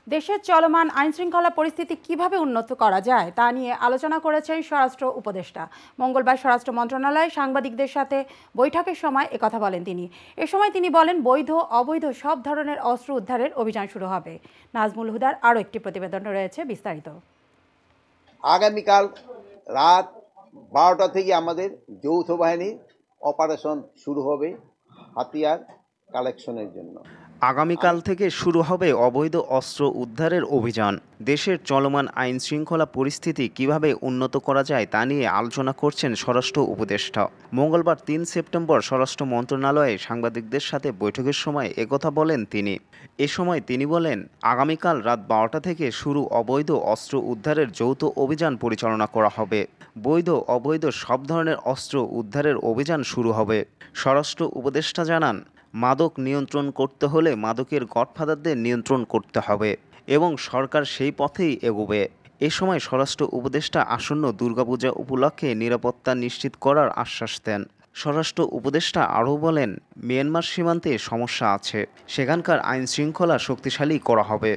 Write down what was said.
দেশের চলমান আইনশৃঙ্খলা পরিস্থিতি কিভাবে উন্নত করা যায় তা নিয়ে আলোচনা করেছেন স্বরাষ্ট্র উপদেষ্টা। মঙ্গলবার স্বরাষ্ট্র মন্ত্রণালয়ে সাংবাদিকদের সাথে বৈঠকের সময় একথা বলেন তিনি। এ সময় তিনি বলেন, বৈধ অবৈধ সব ধরনের অস্ত্র উদ্ধারের অভিযান শুরু হবে। নাজমুল হুদার আরও একটি প্রতিবেদন রয়েছে, বিস্তারিত। আগামীকাল রাত 12টা থেকে আমাদের যৌথ বাহিনীর অপারেশন শুরু হবে হাতিয়ার কালেকশনের জন্য। আগামীকাল থেকে শুরু হবে অবৈধ অস্ত্র উদ্ধারের অভিযান। দেশের চলমান আইন শৃঙ্খলা পরিস্থিতি কিভাবে উন্নত করা যায় তা নিয়ে আলোচনা করছেন স্বরাষ্ট্র উপদেষ্টা। মঙ্গলবার 3 সেপ্টেম্বর স্বরাষ্ট্র মন্ত্রণালয়ে সাংবাদিকদের সাথে বৈঠকের সময় একথা বলেন তিনি। এ সময় তিনি বলেন, আগামীকাল রাত 12টা থেকে শুরু অবৈধ অস্ত্র উদ্ধারের যৌথ অভিযান পরিচালনা করা হবে। বৈধ অবৈধ সব ধরনের অস্ত্র উদ্ধারের অভিযান শুরু হবে। স্বরাষ্ট্র উপদেষ্টা জানান, মাদক নিয়ন্ত্রণ করতে হলে মাদকের গডফাদারদের নিয়ন্ত্রণ করতে হবে এবং সরকার সেই পথেই এগোবে। এ সময় স্বরাষ্ট্র উপদেষ্টা আসন্ন দুর্গাপূজা উপলক্ষে নিরাপত্তা নিশ্চিত করার আশ্বাস দেন। স্বরাষ্ট্র উপদেষ্টা আরও বলেন, মিয়ানমার সীমান্তে সমস্যা আছে, সেখানকার আইন শৃঙ্খলা শক্তিশালী করা হবে।